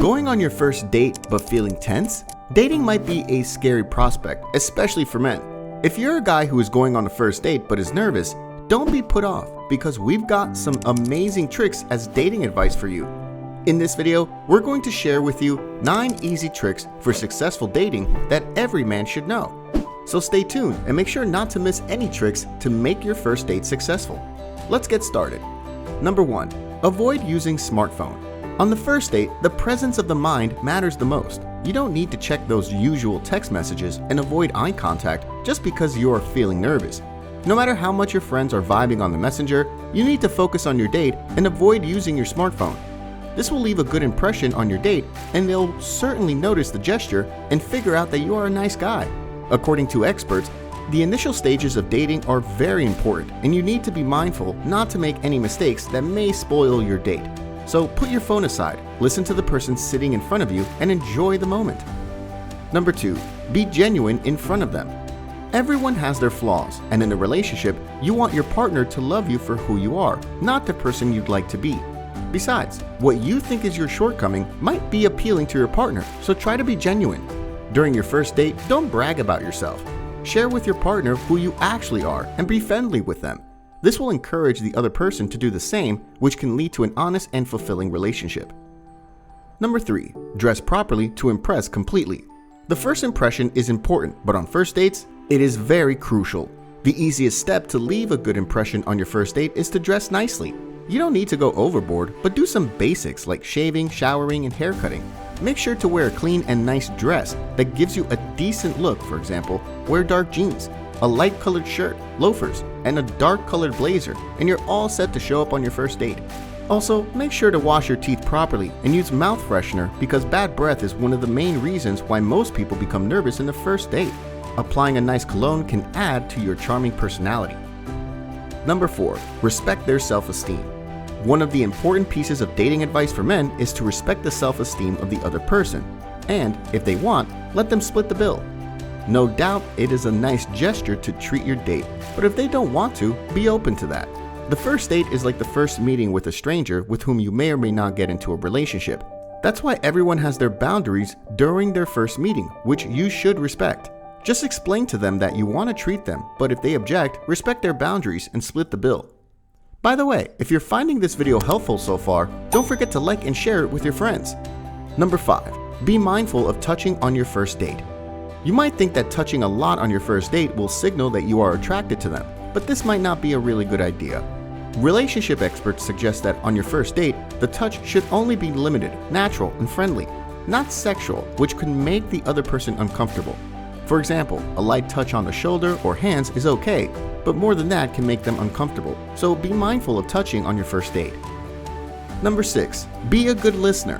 Going on your first date but feeling tense? Dating might be a scary prospect, especially for men. If you're a guy who is going on a first date but is nervous, don't be put off because we've got some amazing tricks as dating advice for you. In this video, we're going to share with you 9 easy tricks for successful dating that every man should know. So stay tuned and make sure not to miss any tricks to make your first date successful. Let's get started. Number 1. Avoid using smartphone. On the first date, the presence of the mind matters the most. You don't need to check those usual text messages and avoid eye contact just because you're feeling nervous. No matter how much your friends are vibing on the messenger, you need to focus on your date and avoid using your smartphone. This will leave a good impression on your date, and they'll certainly notice the gesture and figure out that you are a nice guy. According to experts, the initial stages of dating are very important, and you need to be mindful not to make any mistakes that may spoil your date. So put your phone aside, listen to the person sitting in front of you, and enjoy the moment. Number 2. Be genuine in front of them. Everyone has their flaws, and in a relationship, you want your partner to love you for who you are, not the person you'd like to be. Besides, what you think is your shortcoming might be appealing to your partner, so try to be genuine. During your first date, don't brag about yourself. Share with your partner who you actually are and be friendly with them. This will encourage the other person to do the same, which can lead to an honest and fulfilling relationship. Number 3. Dress properly to impress completely. The first impression is important, but on first dates, it is very crucial. The easiest step to leave a good impression on your first date is to dress nicely. You don't need to go overboard, but do some basics like shaving, showering, and haircutting. Make sure to wear a clean and nice dress that gives you a decent look. For example, wear dark jeans, a light colored shirt, loafers, and a dark colored blazer, and you're all set to show up on your first date. Also, make sure to wash your teeth properly and use mouth freshener because bad breath is one of the main reasons why most people become nervous in the first date. Applying a nice cologne can add to your charming personality. Number 4. Respect their self-esteem. One of the important pieces of dating advice for men is to respect the self-esteem of the other person, and if they want, let them split the bill. No doubt it is a nice gesture to treat your date, but if they don't want to, be open to that. The first date is like the first meeting with a stranger with whom you may or may not get into a relationship. That's why everyone has their boundaries during their first meeting, which you should respect. Just explain to them that you want to treat them, but if they object, respect their boundaries and split the bill. By the way, if you're finding this video helpful so far, don't forget to like and share it with your friends. Number 5. Be mindful of touching on your first date. You might think that touching a lot on your first date will signal that you are attracted to them, but this might not be a really good idea. Relationship experts suggest that on your first date, the touch should only be limited, natural, and friendly, not sexual, which can make the other person uncomfortable. For example, a light touch on the shoulder or hands is okay, but more than that can make them uncomfortable, so be mindful of touching on your first date. Number 6. Be a good listener.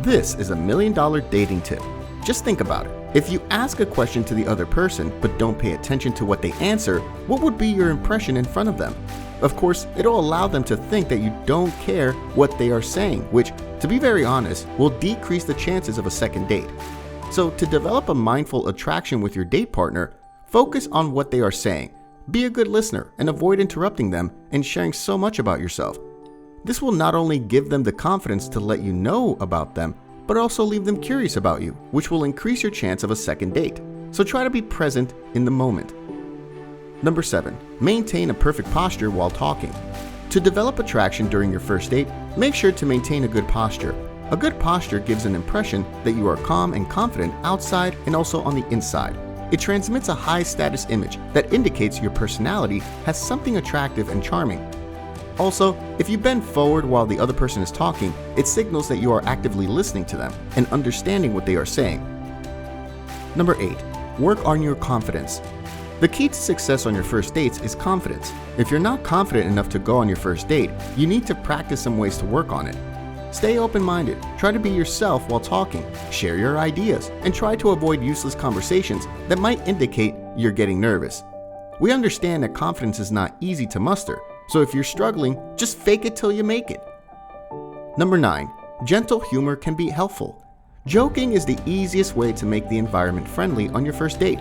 This is a $1 million dating tip. Just think about it. If you ask a question to the other person but don't pay attention to what they answer, what would be your impression in front of them? Of course, it'll allow them to think that you don't care what they are saying, which, to be very honest, will decrease the chances of a second date. So to develop a mindful attraction with your date partner, focus on what they are saying. Be a good listener and avoid interrupting them and sharing so much about yourself. This will not only give them the confidence to let you know about them, but also leave them curious about you, which will increase your chance of a second date. So try to be present in the moment. Number 7. Maintain a perfect posture while talking. To develop attraction during your first date, make sure to maintain a good posture. A good posture gives an impression that you are calm and confident outside and also on the inside. It transmits a high status image that indicates your personality has something attractive and charming. Also, if you bend forward while the other person is talking, it signals that you are actively listening to them and understanding what they are saying. Number 8. Work on your confidence. The key to success on your first dates is confidence. If you're not confident enough to go on your first date, you need to practice some ways to work on it. Stay open-minded, try to be yourself while talking, share your ideas, and try to avoid useless conversations that might indicate you're getting nervous. We understand that confidence is not easy to muster, so if you're struggling, just fake it till you make it. Number 9. Gentle humor can be helpful. Joking is the easiest way to make the environment friendly on your first date.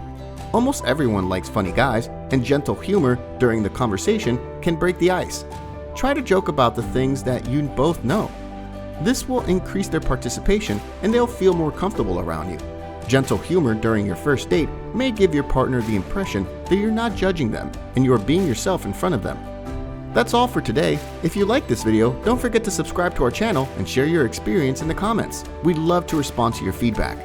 Almost everyone likes funny guys, and gentle humor during the conversation can break the ice. Try to joke about the things that you both know. This will increase their participation and they'll feel more comfortable around you. Gentle humor during your first date may give your partner the impression that you're not judging them and you are being yourself in front of them. That's all for today. If you like this video, don't forget to subscribe to our channel and share your experience in the comments. We'd love to respond to your feedback.